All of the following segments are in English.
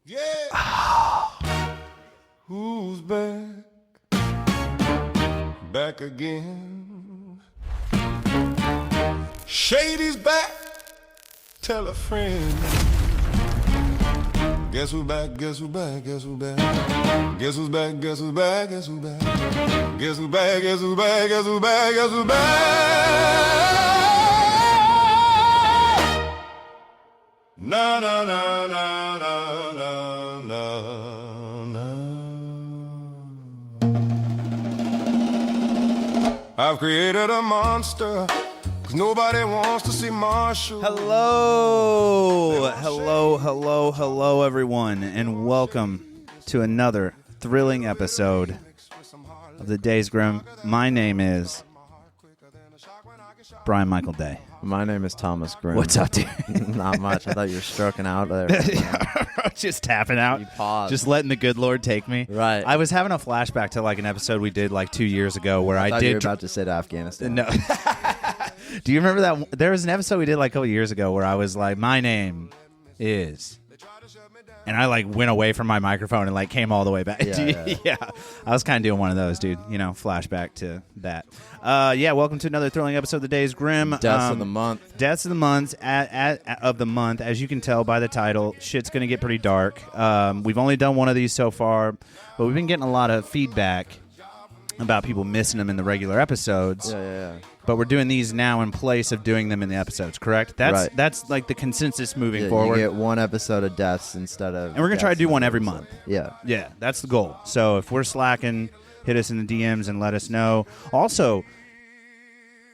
Yeah. Who's back? Back again. Shady's back. Tell a friend. Guess who's back? Guess who's back? Guess who's back? Guess who's back? Guess who's back? Guess who's back? Guess who's back? Guess who's back? Guess who's back? Guess who's back? Na na na na na na na na. I've created a monster, 'cause nobody wants to see Marshall. Hello, everyone, and welcome to another thrilling episode of the Days Grimm. My name is Brian Michael Day. My name is Thomas Grimm. What's up, dude? Not much. I thought you were stroking out there. Just tapping out. You paused. Just letting the good Lord take me. Right. I was having a flashback to like an episode we did like 2 years ago where I thought did. you were about to say to Afghanistan. No. Do you remember that? There was an episode we did like a couple years ago where I was like, my name is... And I like went away from my microphone and like came all the way back. Yeah. I was kind of doing one of those, dude. You know, flashback to that. Welcome to another thrilling episode of the Days Grimm. Deaths of the month. Deaths of the month. Of the month, as you can tell by the title, shit's gonna get pretty dark. We've only done one of these so far, but we've been getting a lot of feedback about people missing them in the regular episodes. Yeah. But we're doing these now in place of doing them in the episodes, correct? That's like the consensus moving forward. You get one episode of deaths instead of... And we're going to try to do one every month. Yeah. Yeah, that's the goal. So if we're slacking, hit us in the DMs and let us know. Also,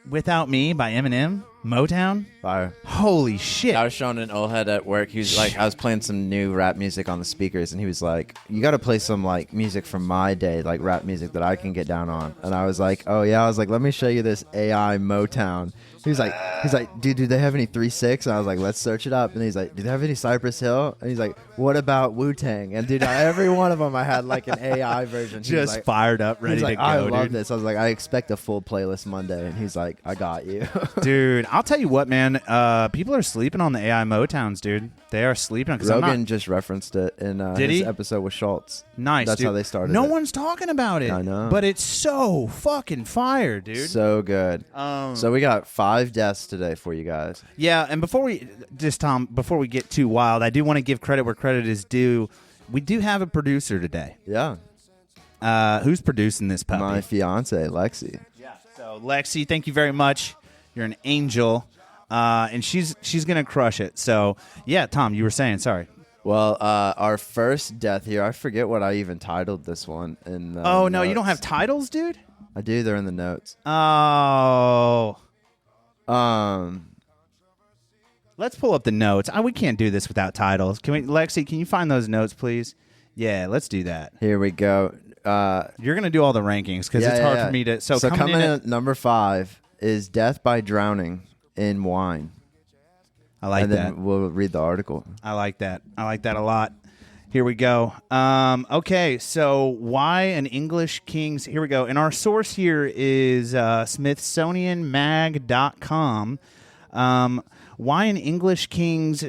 Without Me by Eminem, Motown. Fire. Holy shit. I was showing an old head at work. He was like, I was playing some new rap music on the speakers, and he was like, you got to play some like music from my day, like rap music that I can get down on. And I was like, oh yeah. I was like, let me show you this AI Motown. He's like, dude, do they have any 3-6? And I was like, let's search it up. And he's like, do they have any Cypress Hill? And he's like, what about Wu-Tang? And dude, every one of them I had like an AI version. Just like, fired up, ready to go, I love dude. this. I was like, I expect a full playlist Monday. And he's like, I got you. Dude, I'll tell you what, man. People are sleeping on the AI Motowns, dude. They are sleeping. Rogan just referenced it in his episode with Schultz. Nice, That's dude. how they started No it. one's talking about it. I know. But it's so fucking fire, dude. So good. So we got 5 deaths today for you guys. Yeah, and before we get too wild, I do want to give credit where credit is due. We do have a producer today. Yeah. Who's producing this puppy? My fiance, Lexi. Yeah. So Lexi, thank you very much. You're an angel. And she's going to crush it. So, yeah, Tom, you were saying, sorry. Well, our first death here, I forget what I even titled this one. No, you don't have titles, dude? I do. They're in the notes. Oh. Let's pull up the notes. We can't do this without titles. Lexi, can you find those notes, please? Yeah, let's do that. Here we go. You're going to do all the rankings because it's hard for me to... So coming in at number 5 is Death by Drowning in Wine. I like that. And then we'll read the article. I like that. I like that a lot. Here we go. Okay, so why an English king's... Here we go. And our source here is SmithsonianMag.com. Why an English king's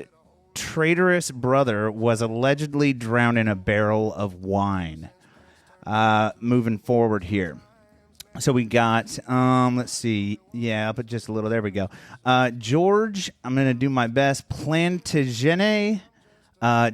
traitorous brother was allegedly drowned in a barrel of wine. Moving forward here. So we got, let's see. Yeah, I'll put just a little. There we go. George, I'm going to do my best. Plantagenet,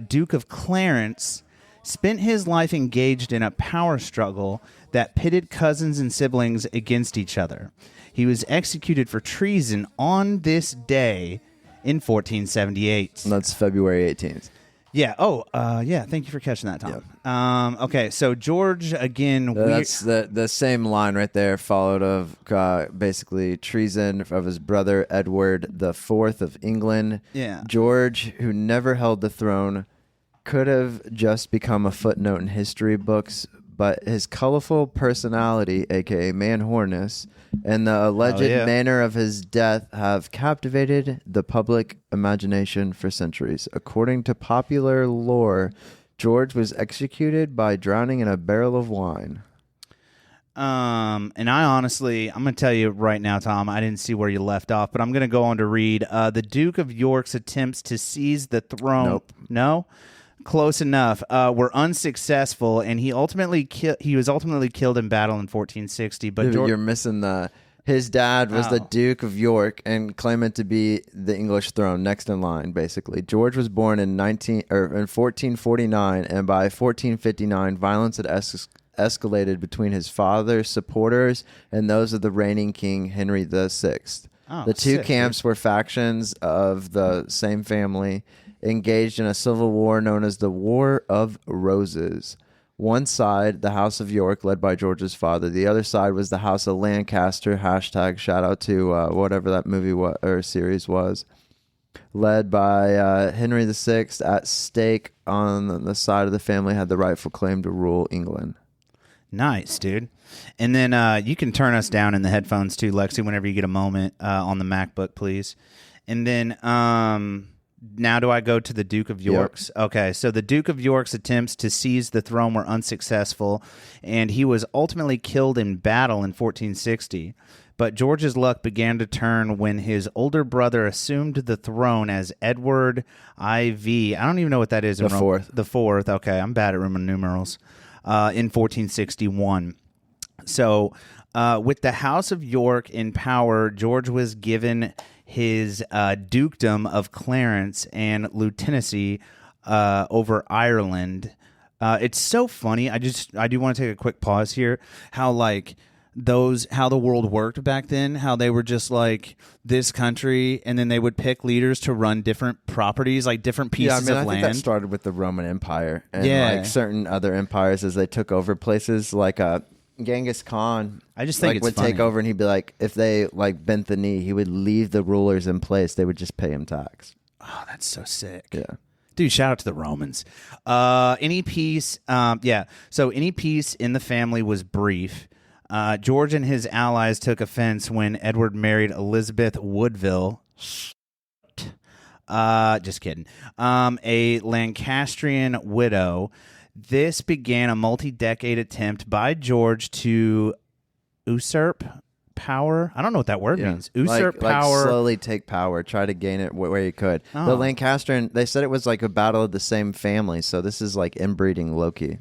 Duke of Clarence, spent his life engaged in a power struggle that pitted cousins and siblings against each other. He was executed for treason on this day in 1478. And that's February 18th. Yeah. Yeah. Thank you for catching that, Tom. Yep. Okay. So George again. That's the same line right there, followed of basically treason of his brother Edward the IV of England. Yeah. George, who never held the throne, could have just become a footnote in history books, but his colorful personality, aka man-horness, and the alleged manner of his death have captivated the public imagination for centuries. According to popular lore, George was executed by drowning in a barrel of wine. And I honestly, I'm going to tell you right now, Tom, I didn't see where you left off, but I'm going to go on to read the Duke of York's attempts to seize the throne. Nope. No? Close enough. Were unsuccessful, and he was ultimately killed in battle in 1460. But You're missing his dad was the Oh. Duke of York and claiming to be the English throne, next in line, basically. George was born in 1449, and by 1459, violence had escalated between his father's supporters and those of the reigning king Henry VI. Oh, The two sick, camps were factions of the same family, engaged in a civil war known as the War of Roses. One side, the House of York, led by George's father. The other side was the House of Lancaster, hashtag shout out to whatever that movie or series was, led by Henry VI. At stake on the side of the family had the rightful claim to rule England. Nice, dude. And then you can turn us down in the headphones too, Lexi, whenever you get a moment on the MacBook, please. And then now do I go to the Duke of York's? Yep. Okay, so the Duke of York's attempts to seize the throne were unsuccessful, and he was ultimately killed in battle in 1460. But George's luck began to turn when his older brother assumed the throne as Edward IV. I don't even know what that is. The fourth. The fourth. Okay, I'm bad at Roman numerals. In 1461. So with the House of York in power, George was given his dukedom of Clarence and lieutenancy over Ireland. It's so funny. I do want to take a quick pause here. How how the world worked back then, how they were just like this country, and then they would pick leaders to run different properties, like different pieces of I land. think that started with the Roman Empire and Yeah. certain other empires as they took over places, like Genghis Khan. I just think it's would funny. take over, and he'd be like, if they bent the knee, he would leave the rulers in place. They would just pay him tax. Oh, that's so sick. Yeah. Dude, shout out to the Romans. Any peace, so any peace in the family was brief. George and his allies took offense when Edward married Elizabeth Woodville. Just kidding. A Lancastrian widow. This began a multi-decade attempt by George to usurp power. I don't know what that word means. Usurp power. Slowly take power. Try to gain it where you could. Oh. The Lancastrian, they said it was like a battle of the same family, so this is like inbreeding Loki.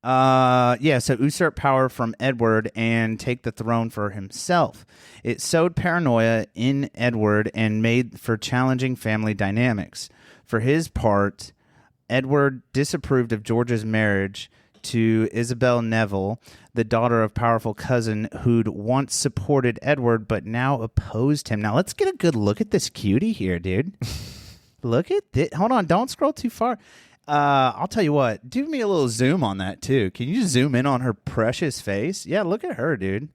So usurp power from Edward and take the throne for himself. It sowed paranoia in Edward and made for challenging family dynamics. For his part, Edward disapproved of George's marriage to Isabel Neville, the daughter of powerful cousin who'd once supported Edward but now opposed him. Now let's get a good look at this cutie here, dude. Look at this. Hold on, don't scroll too far. I'll tell you what, do me a little zoom on that too. Can you zoom in on her precious face? Yeah, look at her, dude.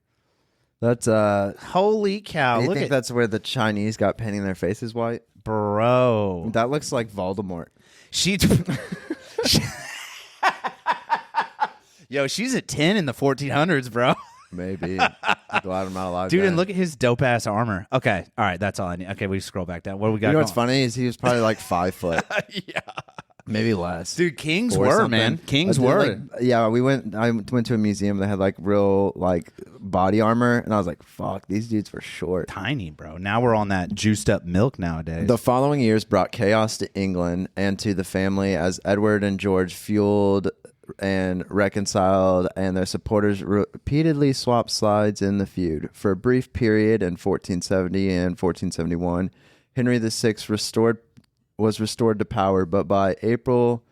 That's Holy cow. you Look think at that's where the Chinese got painting their faces white? bro. That looks like Voldemort. She Yo, she's a 10 in the 1400s, bro. Maybe. I'm glad I'm not alive. Dude, then. and look at his dope ass armor. Okay, all right, that's all I need. Okay, we scroll back down. What do we got? You know what's going? funny is he was probably like 5 foot. Yeah. Maybe less. Dude, kings Or were, something. man. Kings But were. like, yeah, I went to a museum that had like real like body armor, and I was like, fuck, these dudes were short. Tiny, bro. Now we're on that juiced up milk nowadays. The following years brought chaos to England and to the family as Edward and George fueled and reconciled, and their supporters repeatedly swapped sides in the feud. For a brief period in 1470 and 1471, Henry VI was restored to power, but by April,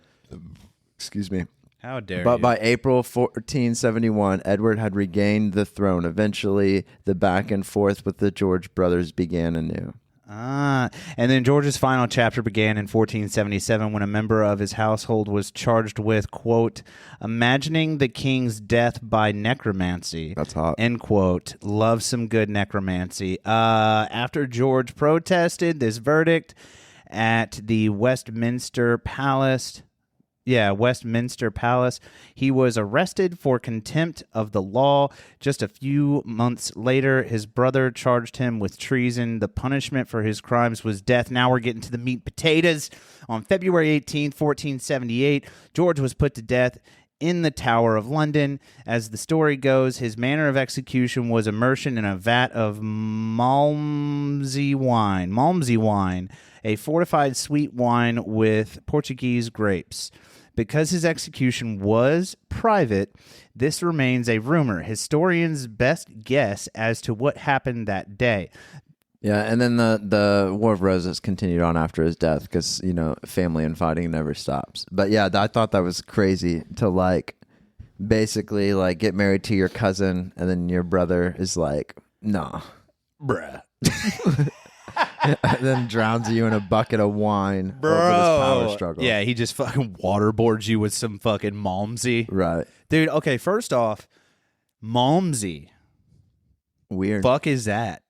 How dare But you? by April 1471, Edward had regained the throne. Eventually, the back and forth with the George brothers began anew. And then George's final chapter began in 1477 when a member of his household was charged with, quote, imagining the king's death by necromancy. That's hot. End quote. Love some good necromancy. After George protested this verdict at the Westminster Palace, he was arrested for contempt of the law. Just a few months later, his brother charged him with treason. The punishment for his crimes was death. Now we're getting to the meat and potatoes. On February 18th, 1478, George was put to death in the Tower of London. As the story goes, his manner of execution was immersion in a vat of Malmsey wine, a fortified sweet wine with Portuguese grapes. Because his execution was private, this remains a rumor, historians' best guess as to what happened that day. Yeah, and then the War of Roses continued on after his death because, family and fighting never stops. But yeah, I thought that was crazy to basically get married to your cousin and then your brother is like, nah. Bruh. And then drowns you in a bucket of wine Bro. over this power struggle. Yeah, he just fucking waterboards you with some fucking Malmsey. Right. Dude, okay, first off, Malmsey. Weird. Fuck is that?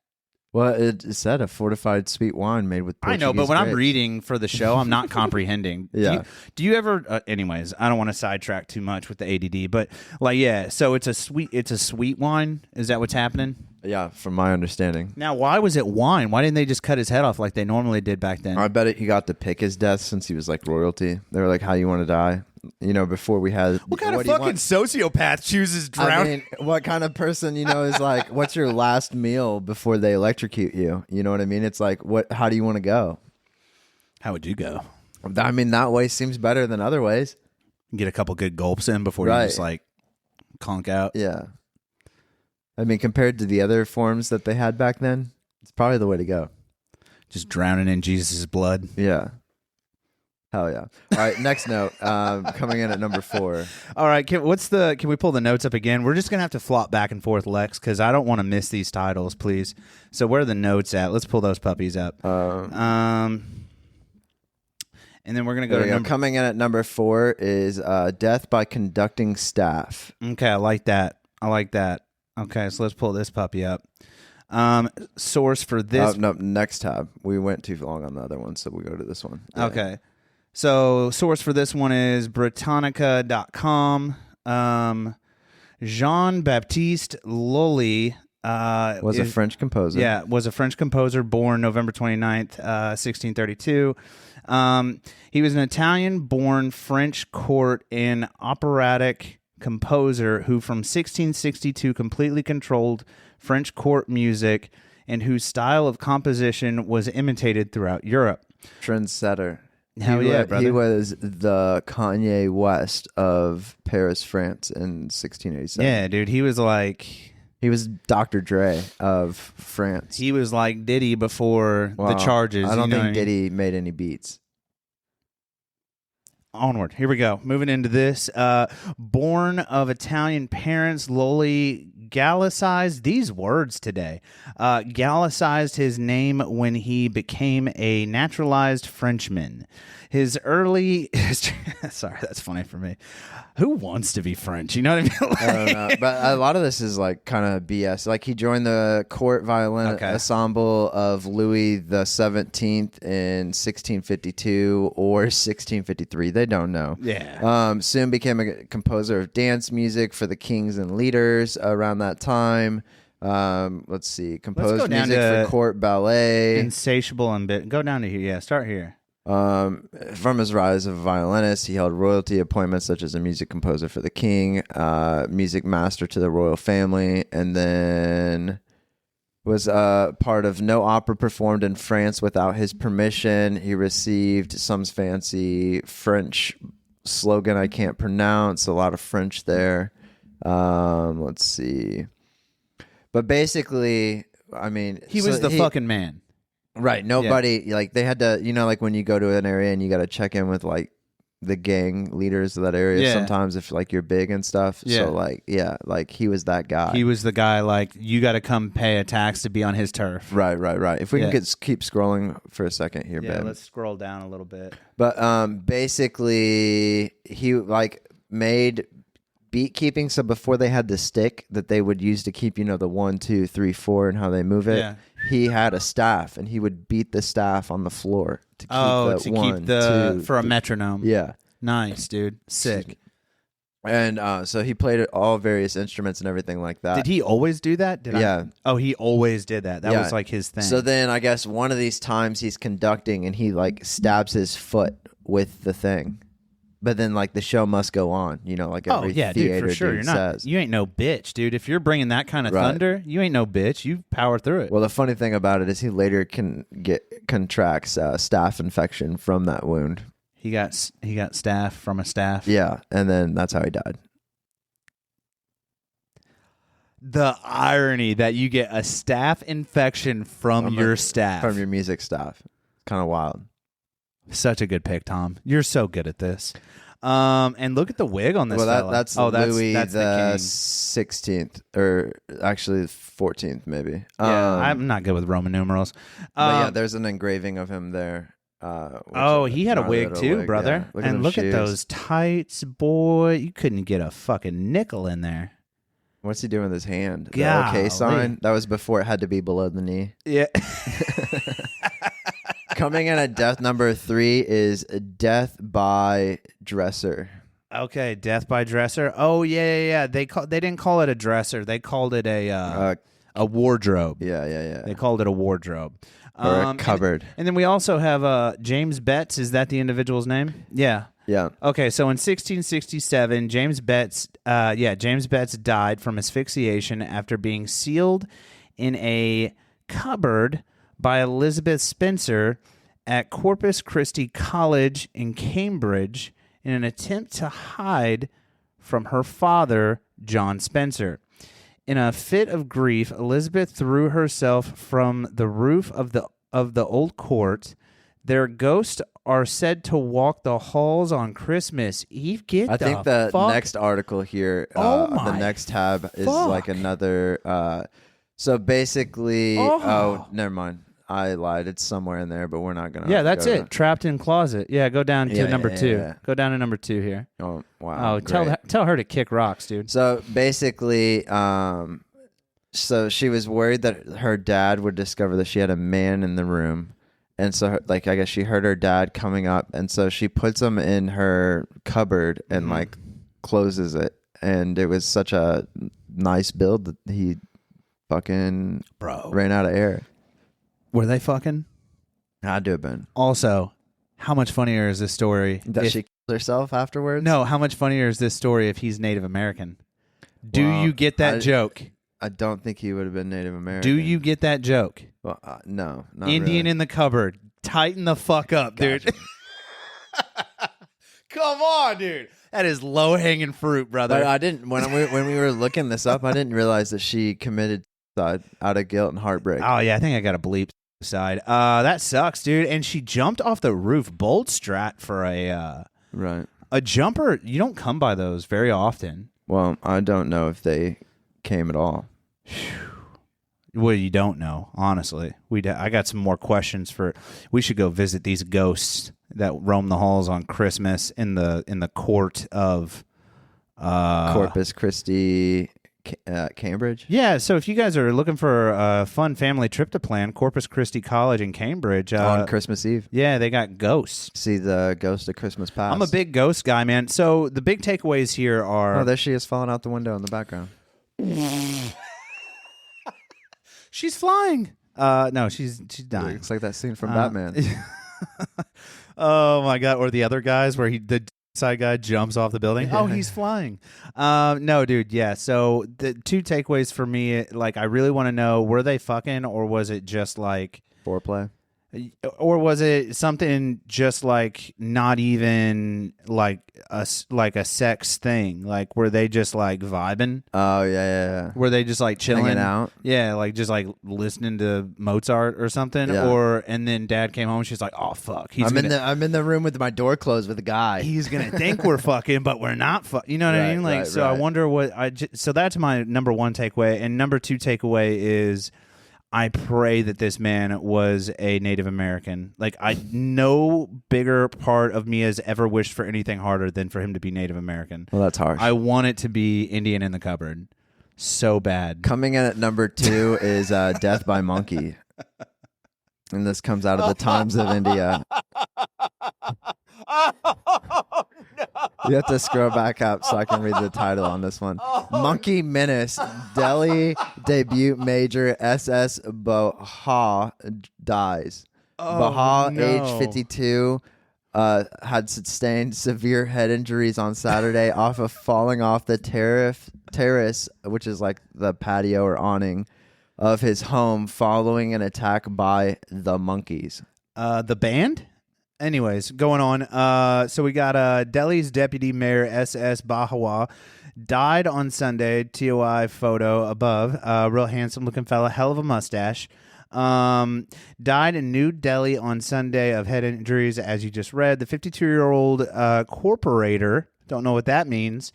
Well, it said a fortified sweet wine made with Portuguese I know, but when I'm grapes. reading for the show, I'm not comprehending. Yeah. Do you ever? Anyways, I don't want to sidetrack too much with the ADD, but so it's a sweet wine. Is that what's happening? Yeah, from my understanding. Now, why was it wine? Why didn't they just cut his head off like they normally did back then? I bet he got to pick his death since he was royalty. They were like, "How you want to die?" Before we had. What kind of fucking sociopath chooses drowning? I mean, what kind of person is like, what's your last meal before they electrocute you? You know what I mean? It's like, how do you want to go? How would you go? I mean, that way seems better than other ways. Get a couple good gulps in before you just conk out. Yeah. I mean, compared to the other forms that they had back then, it's probably the way to go. Just drowning in Jesus' blood. Yeah. Hell yeah. All right, next note. Coming in at number 4. All right, can we pull the notes up again? We're just going to have to flop back and forth, Lex, because I don't want to miss these titles, please. So where are the notes at? Let's pull those puppies up. And then we're going to go to Coming in at number 4 is death by conducting staff. Okay, I like that. Okay, so let's pull this puppy up. Source for this. No, next tab. We went too long on the other one, so we go to this one. Yeah. Okay. So source for this one is Britannica.com. Jean-Baptiste Lully was a French composer. Yeah, was a French composer born November 29th, 1632. He was an Italian-born French court and operatic composer who from 1662 completely controlled French court music and whose style of composition was imitated throughout Europe. Trendsetter. Hell yeah, brother. He was the Kanye West of Paris, France in 1687. Yeah, dude. He was Dr. Dre of France. He was like Diddy before the charges. I don't think Diddy made any beats. Onward. Here we go. Moving into this. Born of Italian parents, Lully Gallicized these words today. Gallicized his name when he became a naturalized Frenchman. His early sorry, that's funny for me. Who wants to be French? You know what I mean? I don't know. But a lot of this is kind of BS. He joined the court violin ensemble of Louis the 17th in 1652 or 1653. They don't know. Yeah. Soon became a composer of dance music for the kings and leaders around that time. Let's see. Composed music for court ballet. Insatiable and go down to here. Yeah, start here. From his rise of a violinist, he held royalty appointments such as a music composer for the king, music master to the royal family, and then was part of no opera performed in France without his permission. He received some fancy French slogan I can't pronounce, a lot of French there. Let's see. But basically, I mean... He was the fucking man. Right. Nobody, they had to, when you go to an area and you got to check in with, the gang leaders of that area sometimes if, you're big and stuff. Yeah. So, he was that guy. He was the guy, you got to come pay a tax to be on his turf. Right. If we can keep scrolling for a second here, babe. Let's scroll down a little bit. But, basically, he, made... beat keeping, so before they had the stick that they would use to keep the 1, 2, 3, 4 and how they move it, he had a staff and he would beat the staff on the floor to keep for a metronome. Yeah, nice, dude, sick. And so he played all various instruments and everything like that. Did he always do that? He always did that. That was his thing. So then I guess one of these times he's conducting and he stabs his foot with the thing. But then, like, the show must go on, you know, like every dude, theater for sure. dude You're not. says. You ain't no bitch, dude. If you're bringing that kind of Right. thunder, you ain't no bitch. You power through it. Well, the funny thing about it is he later contracts staph infection from that wound. He got staph from a staph. Yeah, and then that's how he died. The irony that you get a staph infection from your staph. From your music staff. Kind of wild. Such a good pick, Tom. You're so good at this. And look at the wig on this fella. That's Louis the 16th, or actually 14th, maybe. Yeah, I'm not good with Roman numerals. But yeah, there's an engraving of him there. He had a wig too, brother. Yeah. Look at those tights, boy. You couldn't get a fucking nickel in there. What's he doing with his hand? The Golly. OK sign? That was before it had to be below the knee. Yeah. Coming in at death number 3 is death by dresser. Okay, death by dresser. Oh yeah. They didn't call it a dresser. They called it a wardrobe. Yeah. They called it a wardrobe. Or a cupboard. And then we also have James Betts. Is that the individual's name? Yeah. Yeah. Okay, so in 1667, James Betts died from asphyxiation after being sealed in a cupboard by Elizabeth Spencer at Corpus Christi College in Cambridge in an attempt to hide from her father, John Spencer. In a fit of grief, Elizabeth threw herself from the roof of the old court. Their ghosts are said to walk the halls on Christmas Eve. I think the next article here, the next tab is like another. So basically, never mind. I lied. It's somewhere in there, but we're not gonna. Yeah, that's it. Trapped in closet. Yeah, go down to number 2. Yeah. Go down to number 2 here. Oh wow. Oh, tell her to kick rocks, dude. So basically, so she was worried that her dad would discover that she had a man in the room. And so, I guess she heard her dad coming up, and so she puts him in her cupboard and closes it. And it was such a nice build that he fucking ran out of air. Were they fucking? Had to have been. Also, how much funnier is this story? That she killed herself afterwards? No, how much funnier is this story if he's Native American? Do you get that joke? I don't think he would have been Native American. Do you get that joke? Well, no, not Indian really. in the cupboard. Tighten the fuck up, dude. Come on, dude. That is low-hanging fruit, brother. But I didn't when we were looking this up. I didn't realize that she committed suicide out of guilt and heartbreak. Oh yeah, I think I got a bleep side. That sucks, dude. And she jumped off the roof, bold strat for a jumper. You don't come by those very often. Well, I don't know if they came at all. Well, you don't know, honestly. I got some more questions we should go visit these ghosts that roam the halls on Christmas in the court of Corpus Christi, Cambridge. Yeah, so if you guys are looking for a fun family trip to plan, Corpus Christi College in Cambridge on Christmas Eve. Yeah, they got ghosts. See the ghost of Christmas past. I'm a big ghost guy, man. So the big takeaways here are... Oh, there she is falling out the window in the background. She's flying. No, she's dying. It's like that scene from Batman. Oh my god! Or the other guys where the side guy jumps off the building. Oh, he's flying. No, dude. Yeah. So the 2 takeaways for me, I really want to know: were they fucking, or was it just foreplay? Or was it something just not even a sex thing? Were they just vibing? Oh yeah. Were they just chilling hanging out? Yeah, just listening to Mozart or something. Yeah. And then Dad came home. And she's like, "Oh fuck, I'm in the room with my door closed with a guy. He's gonna think we're fucking, but we're not. You know what I mean? Right. I wonder what So that's my number 1 takeaway, and number 2 takeaway is, I pray that this man was a Native American. No bigger part of me has ever wished for anything harder than for him to be Native American. Well, that's harsh. I want it to be Indian in the cupboard so bad. Coming in at number 2 is Death by Monkey. And this comes out of the Times of India. Oh, no. You have to scroll back up so I can read the title on this one. Monkey Menace, Delhi debut Major SS Baha dies. Baha, age 52, had sustained severe head injuries on Saturday off of falling off the terrace, which is like the patio or awning of his home following an attack by the monkeys. The band? Anyways, going on. So we got Delhi's deputy mayor S.S. Bahawa died on Sunday. TOI photo above. Real handsome looking fella. Hell of a mustache. Died in New Delhi on Sunday of head injuries, as you just read. The 52-year-old corporator, don't know what that means,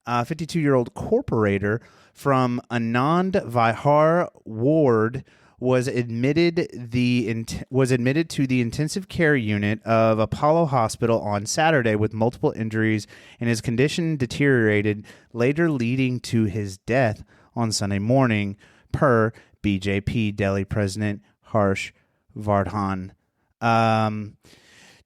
52-year-old corporator from Anand Vihar ward was admitted to the intensive care unit of Apollo Hospital on Saturday with multiple injuries, and his condition deteriorated, later leading to his death on Sunday morning, per BJP Delhi President Harsh Vardhan.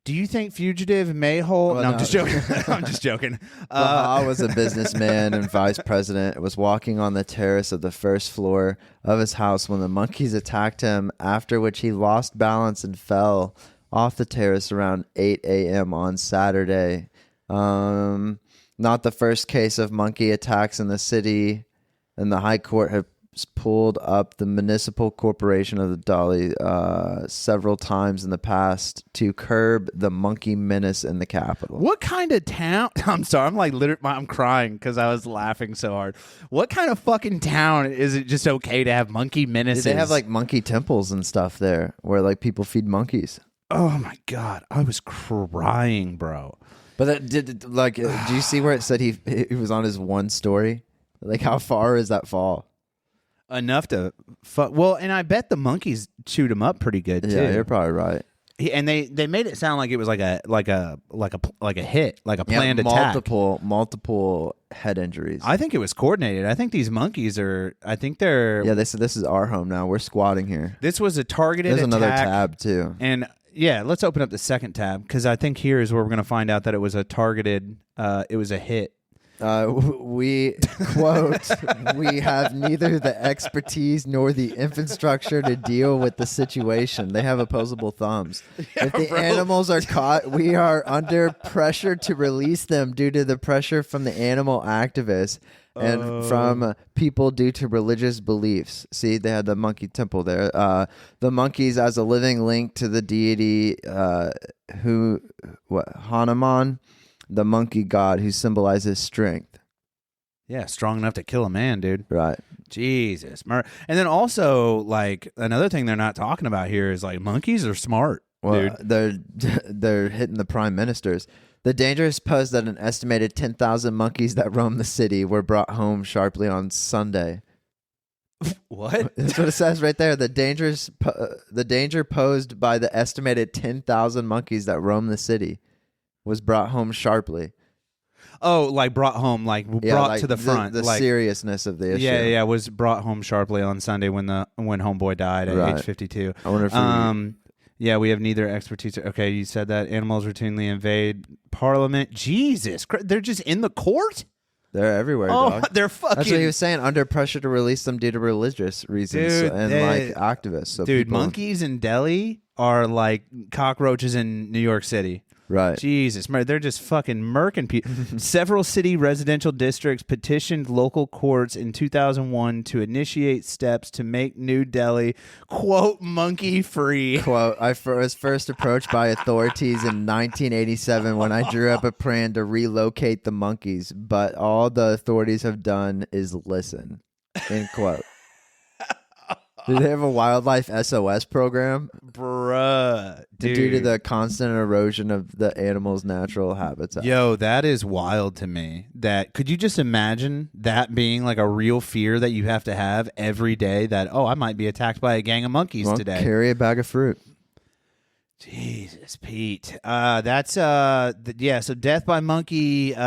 Do you think fugitive may hold? Well, no, no. I'm just joking. I'm just joking. Baha was a businessman and vice president, was walking on the terrace of the first floor of his house when the monkeys attacked him, after which he lost balance and fell off the terrace around 8 a.m. on Saturday. Not the first case of monkey attacks in the city, and the High Court has pulled up the municipal corporation of the Delhi several times in the past to curb the monkey menace in the capital. What kind of town? I'm sorry. I'm like literally. I'm crying because I was laughing so hard. What kind of fucking town is it just okay to have monkey menaces? They have like monkey temples and stuff there where like people feed monkeys. Oh my god, I was crying, bro. But do you see where it said he was on his one story? Like, how far is that fall? Enough to fuck. Well, and I bet the monkeys chewed him up pretty good too. Yeah, you're probably right. And they made it sound like it was like a hit, like a planned attack. Multiple head injuries. I think it was coordinated. I think these monkeys are. I think they're. Yeah, they said this is our home now. We're squatting here. This was a targeted. There's another attack, tab too. And yeah, let's open up the second tab because I think here is where we're going to find out that it was a targeted. It was a hit. We quote, we have neither the expertise nor the infrastructure to deal with the situation. They have opposable thumbs. If the animals are caught, we are under pressure to release them due to the pressure from the animal activists and from people due to religious beliefs. See, they had the monkey temple there. The monkeys as a living link to the deity Hanuman, the monkey god who symbolizes strength. Yeah, strong enough to kill a man, dude. Right. Jesus. And then also, like, another thing they're not talking about here is, like, monkeys are smart, Well, dude. they're hitting the prime ministers. The dangerous posed that an estimated 10,000 monkeys that roam the city were brought home sharply on Sunday. What? That's what it says right there. The danger posed by the estimated 10,000 monkeys that roam the city was brought home sharply. Oh, like brought home, like brought like to the front. The like, seriousness of the issue. Yeah, was brought home sharply on Sunday when homeboy died at age 52. I wonder if yeah, we have neither expertise. Okay, you said that animals routinely invade Parliament. Jesus, they're just in the court? They're everywhere, oh, dog. They're fucking... That's what he was saying, under pressure to release them due to religious reasons and like activists. So dude, monkeys in Delhi are like cockroaches in New York City. Right. Jesus, they're just fucking murking people. Several city residential districts petitioned local courts in 2001 to initiate steps to make New Delhi, quote, monkey-free. Quote, I was first approached by authorities in 1987 when I drew up a plan to relocate the monkeys, but all the authorities have done is listen. End quote. Do they have a wildlife SOS program? Bruh. Dude. Due to the constant erosion of the animal's natural habitat. Yo, that is wild to me. Could you just imagine that being like a real fear that you have to have every day that, oh, I might be attacked by a gang of monkeys today. Carry a bag of fruit. Jesus, Pete. That's, so death by monkey /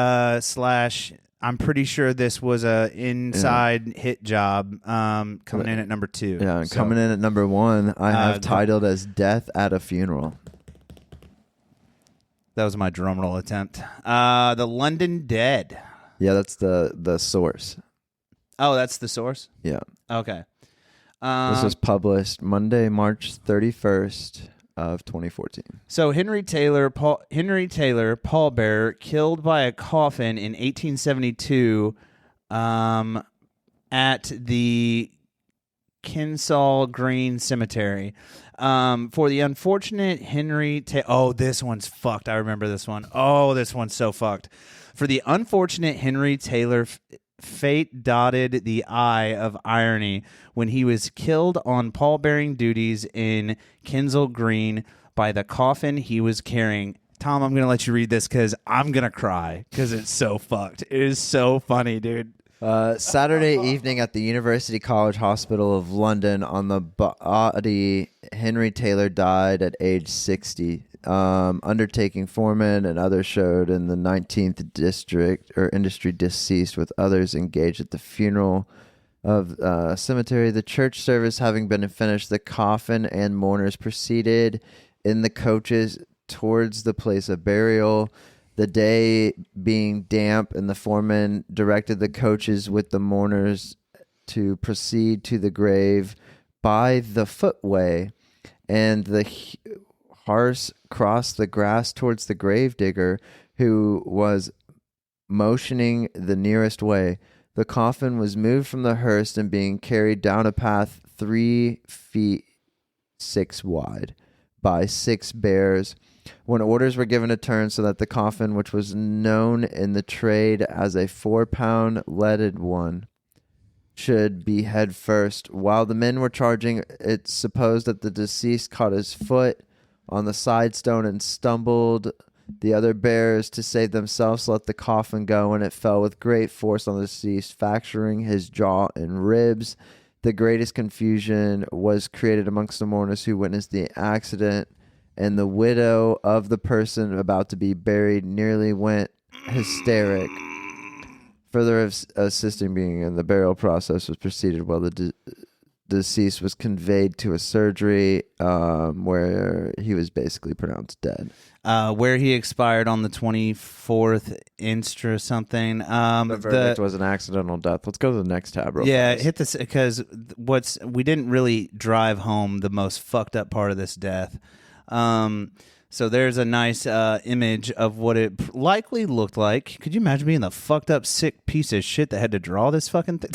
I'm pretty sure this was a inside hit job coming in at number 2. Yeah, and coming in at number 1, I have titled as Death at a Funeral. That was my drum roll attempt. The London Dead. Yeah, that's the source. Oh, that's the source? Yeah. Okay. This was published Monday, March 31st. of 2014. So Henry Taylor, pallbearer, killed by a coffin in 1872 at the Kensal Green Cemetery. For the unfortunate Henry this one's fucked. I remember this one. Oh, this one's so fucked. For the unfortunate Henry Taylor, fate dotted the eye of irony when he was killed on pallbearing duties in Kensal Green by the coffin he was carrying. Tom, I'm going to let you read this because I'm going to cry because it's so fucked. It is so funny, dude. Saturday evening at the University College Hospital of London on the body, Henry Taylor died at age 60. Undertaking foreman and others showed in the 19th district or industry deceased with others engaged at the funeral of cemetery. The church service having been finished, the coffin and mourners proceeded in the coaches towards the place of burial. The day being damp, and the foreman directed the coaches with the mourners to proceed to the grave by the footway, and the hearse crossed the grass towards the gravedigger, who was motioning the nearest way. The coffin was moved from the hearse and being carried down a path 3 feet 6 wide by 6 bears, when orders were given to turn so that the coffin, which was known in the trade as a 4-pound leaded one, should be head first. While the men were charging, it's supposed that the deceased caught his foot on the side stone and stumbled. The other bearers, to save themselves, let the coffin go, and it fell with great force on the deceased, fracturing his jaw and ribs. The greatest confusion was created amongst the mourners who witnessed the accident, and the widow of the person about to be buried nearly went hysteric. Further assisting being in the burial process was proceeded while the deceased was conveyed to a surgery where he was basically pronounced dead. Where he expired on the 24th inst or something. The verdict was an accidental death. Let's go to the next tab real fast. Hit this because we didn't really drive home the most fucked up part of this death. So there's a nice image of what it likely looked like. Could you imagine being the fucked up, sick piece of shit that had to draw this fucking thing?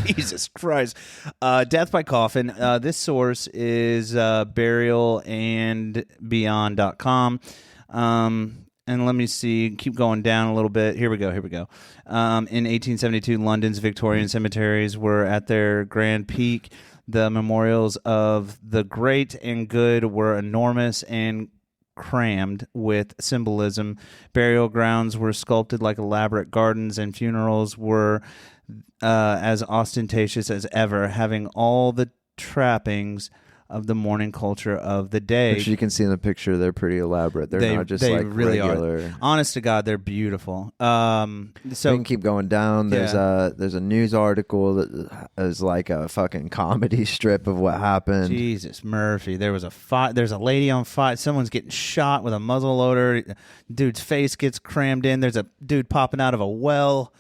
Jesus Christ. Death by coffin. This source is burialandbeyond.com. And let me see. Keep going down a little bit. Here we go. In 1872, London's Victorian cemeteries were at their grand peak. The memorials of the great and good were enormous and crammed with symbolism. Burial grounds were sculpted like elaborate gardens, and funerals were as ostentatious as ever, having all the trappings of the mourning culture of the day. Which you can see in the picture, they're pretty elaborate. They're not just like really regular. Are. Honest to God, they're beautiful. So we can keep going down. There's a news article that is like a fucking comedy strip of what happened. Jesus Murphy, there was a fight. There's a lady on fire. Someone's getting shot with a muzzle loader. Dude's face gets crammed in. There's a dude popping out of a well.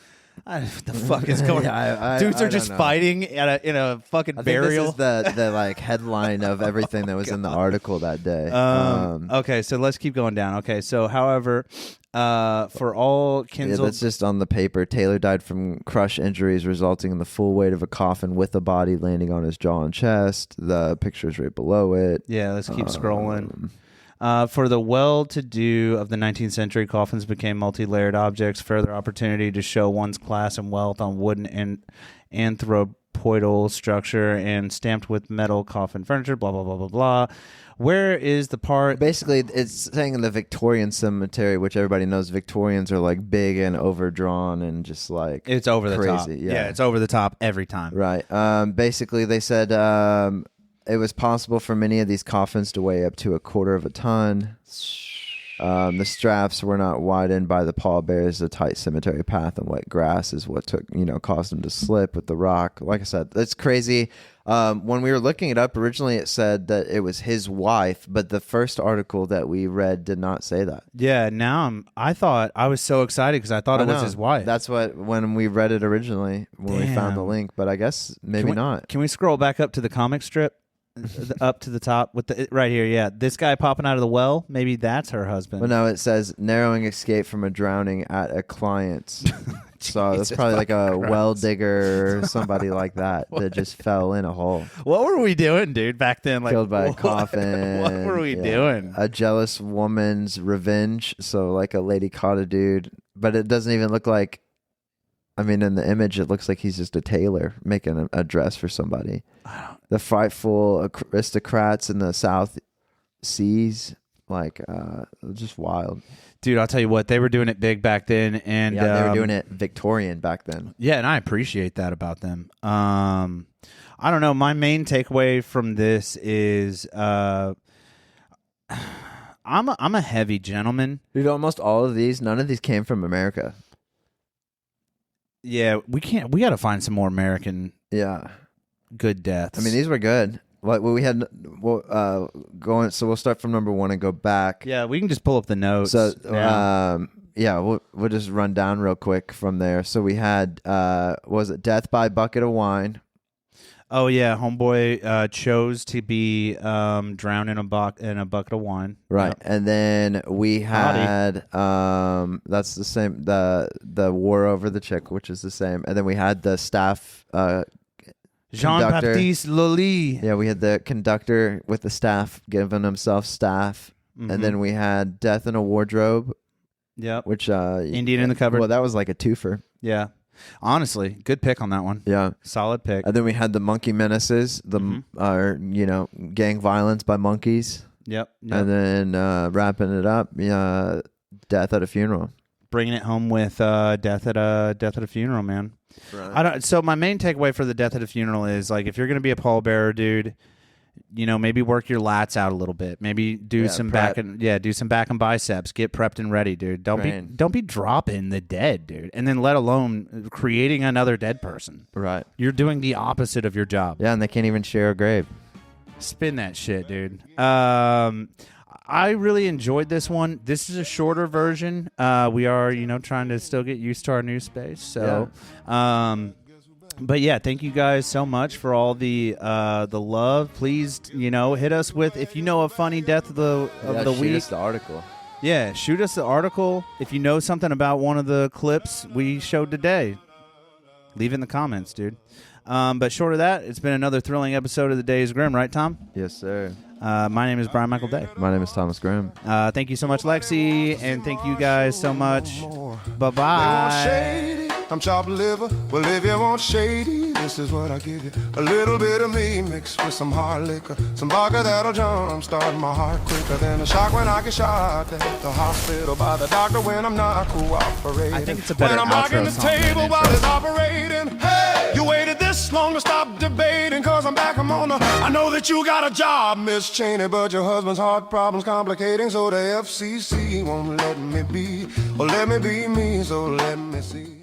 What the fuck is going on? Dudes are just fighting in a fucking burial. This is the like headline of everything that was in the article that day. Okay, so let's keep going down. Okay, so however, for all Kensal... that's just on the paper. Taylor died from crush injuries resulting in the full weight of a coffin with the body landing on his jaw and chest. The picture's right below it. Yeah, let's keep scrolling. For the well-to-do of the 19th century, coffins became multi-layered objects, further opportunity to show one's class and wealth on wooden and anthropoidal structure and stamped with metal coffin furniture, blah, blah, blah, blah, blah. Where is the part... Basically, it's saying in the Victorian cemetery, which everybody knows Victorians are like big and overdrawn and just like... It's over the top. Yeah, it's over the top every time. Right. Basically, they said... it was possible for many of these coffins to weigh up to 1/4 ton. The straps were not widened by the pallbearers. The tight cemetery path and wet grass is what caused them to slip with the rock. Like I said, that's crazy. When we were looking it up, originally it said that it was his wife, but the first article that we read did not say that. Yeah, now I was so excited because I thought it was his wife. That's when we read it originally, when we found the link, but I guess maybe not. Can we scroll back up to the comic strip? up to the top with the right here. Yeah, this guy popping out of the well. Maybe that's her husband. Well, no, it says narrowing escape from a drowning at a client's. So that's probably like a well digger or somebody like that that just fell in a hole. What were we doing, dude, back then? Like, Killed by a coffin. What were we doing? A jealous woman's revenge. So like a lady caught a dude, but it doesn't even look like. I mean, in the image, it looks like he's just a tailor making a dress for somebody. The frightful aristocrats in the South Seas, like, just wild. Dude, I'll tell you what, they were doing it big back then, and Yeah, they were doing it Victorian back then. Yeah, and I appreciate that about them. I don't know. My main takeaway from this is, I'm a heavy gentleman. Dude, almost all of these, none of these came from America. Yeah, we got to find some more American. Yeah, good deaths. I mean, these were good. What we had going. So we'll start from number 1 and go back. Yeah, we can just pull up the notes. So yeah. we'll just run down real quick from there. So we had was it death by bucket of wine? Oh yeah, homeboy chose to be drowned in a bucket of wine. Right, Yep. and then we had that's the same the war over the chick, which is the same, and then we had the staff. Jean-Baptiste Lully. Yeah, we had the conductor with the staff giving himself staff, and then we had death in a wardrobe. Yep. Which Indian in the cupboard. Well, that was like a twofer. Yeah. Honestly, good pick on that one. Yeah. Solid pick. And then we had the monkey menaces, gang violence by monkeys. Yep. And then wrapping it up, death at a funeral. Bringing it home with death at a funeral, man. Right. So my main takeaway for the death at a funeral is, like, if you're gonna be a pallbearer, dude, maybe work your lats out a little bit. Maybe do some back and biceps. Get prepped and ready, dude. Don't be dropping the dead, dude. And then let alone creating another dead person. Right. You're doing the opposite of your job. Yeah, and they can't even share a grave. Spin that shit, dude. I really enjoyed this one. This is a shorter version. We are, trying to still get used to our new space. So, but yeah, thank you guys so much for all the love. Please, hit us with, if you know a funny death of the week. Shoot us the article. Yeah, shoot us the article. If you know something about one of the clips we showed today, leave it in the comments, dude. But short of that, it's been another thrilling episode of the Days Grimm, right, Tom? Yes, sir. My name is Brian Michael Day. My name is Thomas Grimm. Thank you so much, Lexi, and thank you guys so much. Bye-bye. I'm chopped liver. Well, if you want shady, this is what I give you. A little bit of me mixed with some hard liquor. Some vodka that'll jumpstart my heart quicker than a shock when I get shot at the hospital by the doctor when I'm not cooperating. I think it's a better when I'm outro rocking the song than table intro. while it's operating. Hey, you waited this long to stop debating, cause I'm back, I'm on the. I know that you got a job, Miss Cheney, but your husband's heart problems complicating, so the FCC won't let me be. Or let me be me, so let me see.